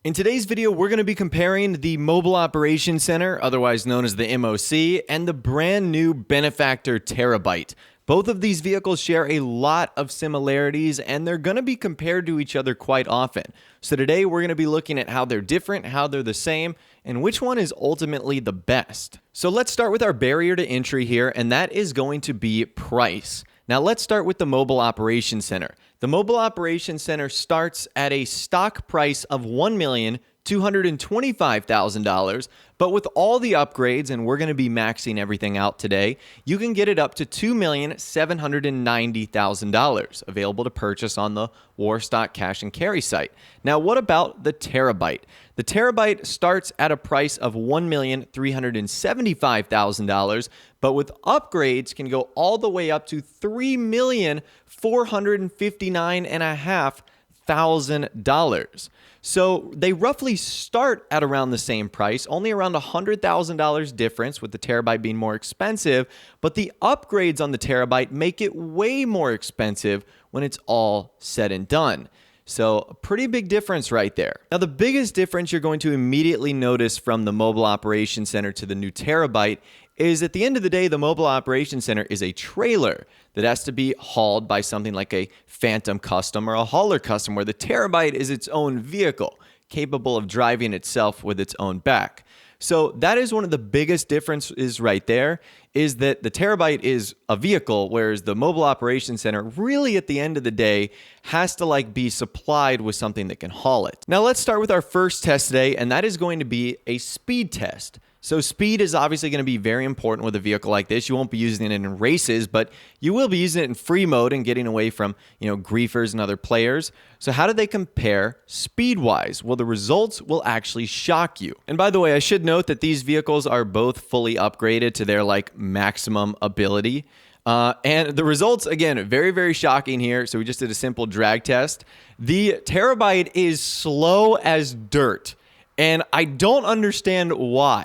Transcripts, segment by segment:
In today's video, we're going to be comparing the Mobile Operations Center, otherwise known as the MOC, and the brand new Benefactor Terrorbyte. Both of these vehicles share a lot of similarities, and they're going to be compared to each other quite often. So today, we're going to be looking at how they're different, how they're the same, and which one is ultimately the best. So let's start with our barrier to entry here, and that is going to be price. Now let's start with the Mobile Operations Center. The Mobile Operations Center starts at a stock price of $1,225,000, but with all the upgrades, and we're going to be maxing everything out today, you can get it up to $2,790,000 available to purchase on the Warstock Cash and Carry site. Now, what about the Terrorbyte? The Terrorbyte starts at a price of $1,375,000, but with upgrades can go all the way up to $3,459,500. So they roughly start at around the same price, only around $100,000 difference, with the Terrorbyte being more expensive, but the upgrades on the Terrorbyte make it way more expensive when it's all said and done. So a pretty big difference right there. Now, the biggest difference you're going to immediately notice from the Mobile Operations Center to the new Terrorbyte is, at the end of the day, the Mobile Operations Center is a trailer that has to be hauled by something like a Phantom Custom or a Hauler Custom, where the Terrorbyte is its own vehicle, capable of driving itself with its own back. So that is one of the biggest differences right there, is that the Terrorbyte is a vehicle, whereas the Mobile Operations Center really, at the end of the day, has to be supplied with something that can haul it. Now let's start with our first test today, and that is going to be a speed test. So speed is obviously going to be very important with a vehicle like this. You won't be using it in races, but you will be using it in free mode and getting away from, griefers and other players. So how do they compare speed-wise? Well, the results will actually shock you. And by the way, I should note that these vehicles are both fully upgraded to their maximum ability. And the results, again, very, very shocking here. So we just did a simple drag test. The Terrorbyte is slow as dirt. And I don't understand why.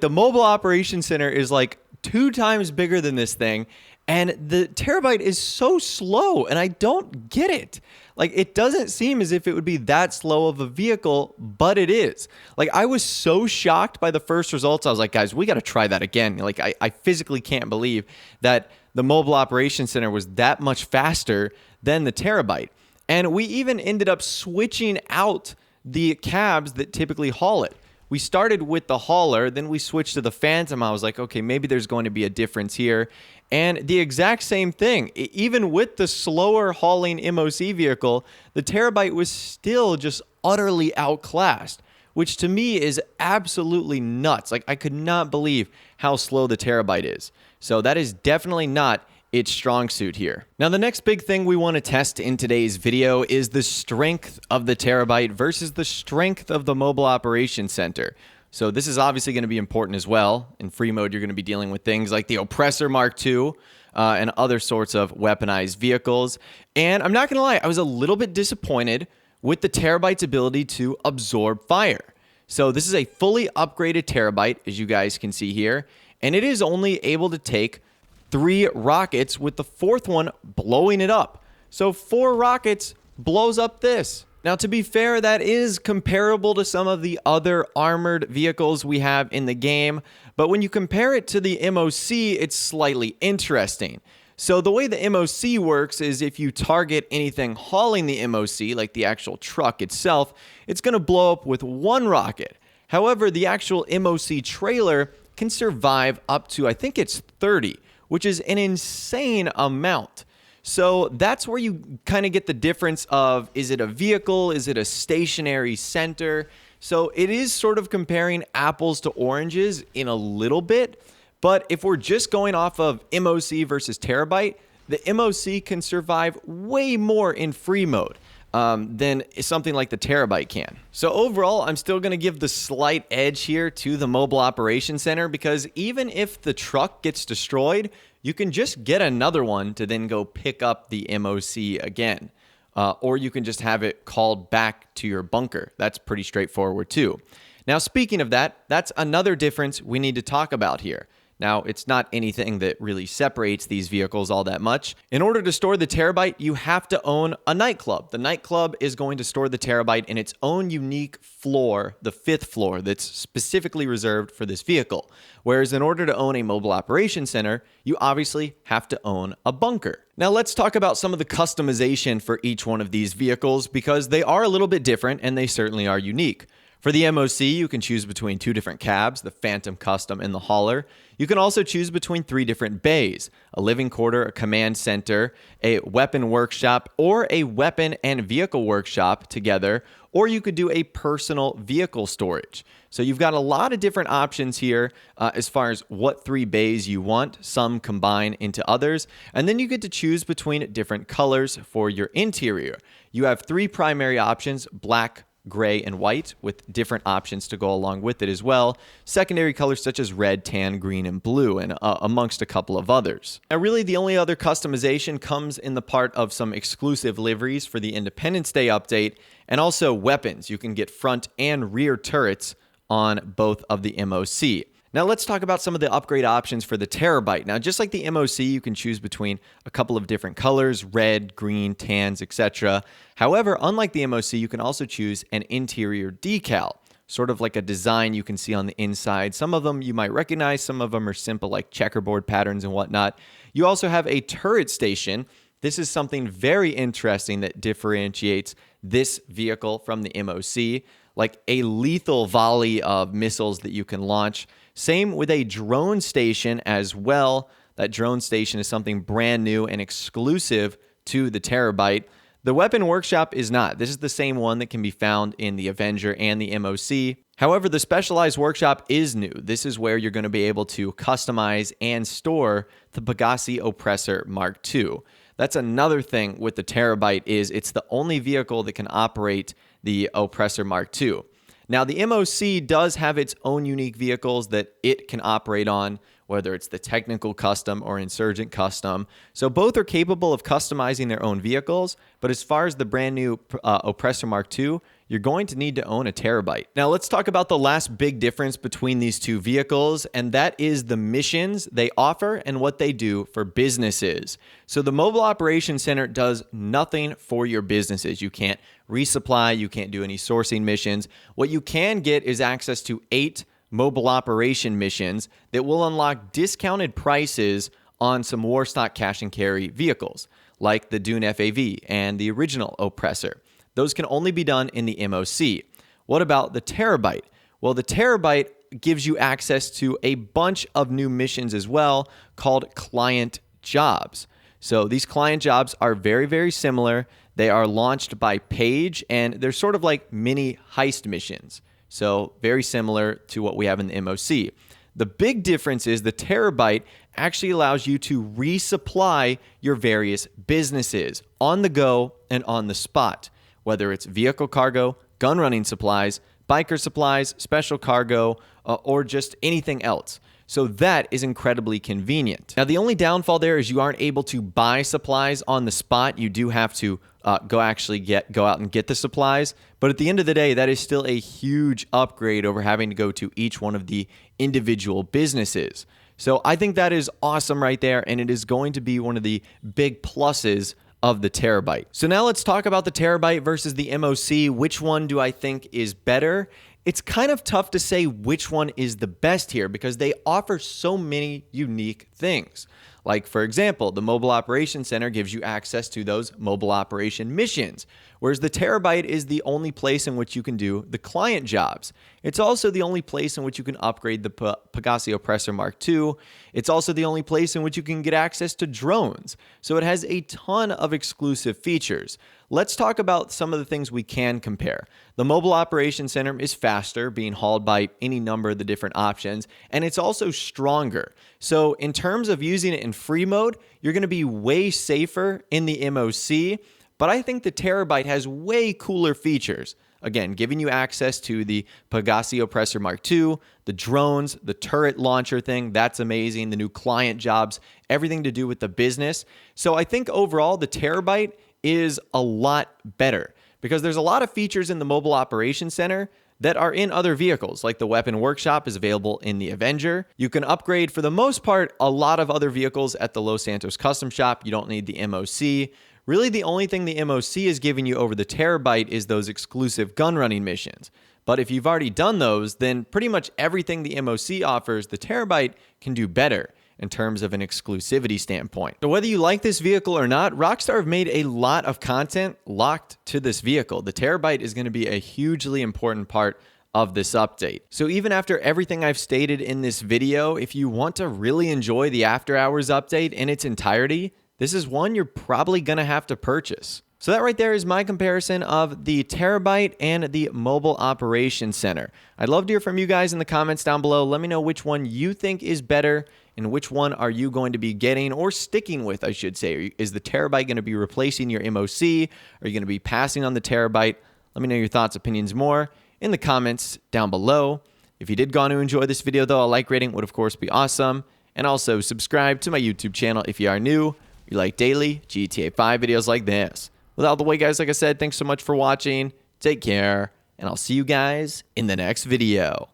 The Mobile Operations Center is 2 times bigger than this thing, and the Terrorbyte is so slow, and I don't get it. It doesn't seem as if it would be that slow of a vehicle, but it is. I was so shocked by the first results. I was like, guys, we got to try that again. I physically can't believe that the Mobile Operations Center was that much faster than the Terrorbyte. And we even ended up switching out the cabs that typically haul it. We started with the hauler, then we switched to the Phantom. I was like, okay, maybe there's going to be a difference here. And the exact same thing. Even with the slower hauling MOC vehicle, the Terrorbyte was still just utterly outclassed, which to me is absolutely nuts. I could not believe how slow the Terrorbyte is. So that is definitely not its strong suit here. Now, the next big thing we want to test in today's video is the strength of the Terrorbyte versus the strength of the Mobile Operations Center. So this is obviously going to be important as well. In free mode, you're going to be dealing with things like the Oppressor Mark II and other sorts of weaponized vehicles. And I'm not going to lie, I was a little bit disappointed with the Terrorbyte's ability to absorb fire. So this is a fully upgraded Terrorbyte, as you guys can see here, and it is only able to take 3 rockets, with the 4th one blowing it up. So 4 rockets blows up this. Now, to be fair, that is comparable to some of the other armored vehicles we have in the game, but when you compare it to the MOC, it's slightly interesting. So the way the MOC works is, if you target anything hauling the MOC, like the actual truck itself, it's going to blow up with 1 rocket. However, the actual MOC trailer can survive up to, I think it's 30, which is an insane amount. So that's where you kind of get the difference of, is it a vehicle? Is it a stationary center? So it is sort of comparing apples to oranges in a little bit. But if we're just going off of MOC versus Terrorbyte, the MOC can survive way more in free mode than something like the Terrorbyte can. So overall, I'm still going to give the slight edge here to the Mobile Operations Center, because even if the truck gets destroyed, you can just get another one to then go pick up the MOC again. Or you can just have it called back to your bunker. That's pretty straightforward too. Now, speaking of that, that's another difference we need to talk about here. Now, it's not anything that really separates these vehicles all that much. In order to store the Terrorbyte, you have to own a nightclub. The nightclub is going to store the Terrorbyte in its own unique floor, the 5th floor, that's specifically reserved for this vehicle. Whereas in order to own a mobile operations center, you obviously have to own a bunker. Now let's talk about some of the customization for each one of these vehicles because they are a little bit different and they certainly are unique. For the MOC, you can choose between 2 different cabs, the Phantom Custom and the Hauler. You can also choose between 3 different bays, a living quarter, a command center, a weapon workshop, or a weapon and vehicle workshop together, or you could do a personal vehicle storage. So you've got a lot of different options here as far as what 3 bays you want. Some combine into others, and then you get to choose between different colors for your interior. You have 3 primary options: black, gray, and white, with different options to go along with it as well. Secondary colors such as red, tan, green, and blue, and amongst a couple of others. Now, really, the only other customization comes in the part of some exclusive liveries for the Independence Day update, and also weapons. You can get front and rear turrets on both of the MOC. Now let's talk about some of the upgrade options for the Terrorbyte. Now, just like the MOC, you can choose between a couple of different colors: red, green, tans, etc. However, unlike the MOC, you can also choose an interior decal, sort of like a design you can see on the inside. Some of them you might recognize, some of them are simple like checkerboard patterns and whatnot. You also have a turret station. This is something very interesting that differentiates this vehicle from the MOC, like a lethal volley of missiles that you can launch. Same with a drone station as well. That drone station is something brand new and exclusive to the Terrorbyte. The weapon workshop is not. This is the same one that can be found in the Avenger and the MOC. However, the specialized workshop is new. This is where you're going to be able to customize and store the Pegasi Oppressor Mark II. That's another thing with the Terrorbyte, is it's the only vehicle that can operate the Oppressor Mark II. Now, the MOC does have its own unique vehicles that it can operate on, whether it's the Technical Custom or Insurgent Custom. So both are capable of customizing their own vehicles, but as far as the brand new Oppressor Mark II, you're going to need to own a Terrorbyte. Now let's talk about the last big difference between these two vehicles, and that is the missions they offer and what they do for businesses. So the Mobile Operations Center does nothing for your businesses. You can't resupply, you can't do any sourcing missions. What you can get is access to 8 mobile operation missions that will unlock discounted prices on some Warstock cash and carry vehicles, like the Dune FAV and the original Oppressor. Those can only be done in the MOC. What about the Terrorbyte? Well, the Terrorbyte gives you access to a bunch of new missions as well, called client jobs. So these client jobs are very, very similar. They are launched by page, and they're sort of like mini heist missions. So very similar to what we have in the MOC. The big difference is the Terrorbyte actually allows you to resupply your various businesses on the go and on the spot, whether it's vehicle cargo, gun running supplies, biker supplies, special cargo, or just anything else. So that is incredibly convenient. Now, the only downfall there is you aren't able to buy supplies on the spot. You do have to go out and get the supplies. But at the end of the day, that is still a huge upgrade over having to go to each one of the individual businesses. So I think that is awesome right there, and it is going to be one of the big pluses of the Terrorbyte. So now let's talk about the Terrorbyte versus the MOC. Which one do I think is better? It's kind of tough to say which one is the best here because they offer so many unique things. Like, for example, the Mobile Operations Center gives you access to those mobile operation missions, whereas the Terrorbyte is the only place in which you can do the client jobs. It's also the only place in which you can upgrade the Pegasi Oppressor Mark II. It's also the only place in which you can get access to drones. So it has a ton of exclusive features. Let's talk about some of the things we can compare. The Mobile Operations Center is faster, being hauled by any number of the different options, and it's also stronger. So in terms of using it in free mode, you're going to be way safer in the MOC, but I think the Terrorbyte has way cooler features. Again, giving you access to the Pegasi Oppressor Mark II, the drones, the turret launcher thing, that's amazing, the new client jobs, everything to do with the business. So I think overall the Terrorbyte is a lot better because there's a lot of features in the Mobile Operations Center that are in other vehicles, like the Weapon Workshop is available in the Avenger. You can upgrade, for the most part, a lot of other vehicles at the Los Santos Custom Shop. You don't need the MOC. Really, the only thing the MOC is giving you over the Terrorbyte is those exclusive gun running missions. But if you've already done those, then pretty much everything the MOC offers, the Terrorbyte can do better in terms of an exclusivity standpoint. So whether you like this vehicle or not, Rockstar have made a lot of content locked to this vehicle. The Terrorbyte is going to be a hugely important part of this update. So even after everything I've stated in this video, if you want to really enjoy the After Hours update in its entirety, this is one you're probably going to have to purchase. So that right there is my comparison of the Terrorbyte and the Mobile Operations Center. I'd love to hear from you guys in the comments down below. Let me know which one you think is better and which one are you going to be getting or sticking with, I should say. Is the Terrorbyte going to be replacing your MOC? Are you going to be passing on the Terrorbyte? Let me know your thoughts, opinions more in the comments down below. If you did go on to enjoy this video, though, a like rating would, of course, be awesome. And also subscribe to my YouTube channel if you are new. You like daily GTA 5 videos like this. Without the way, guys, like I said, thanks so much for watching. Take care, and I'll see you guys in the next video.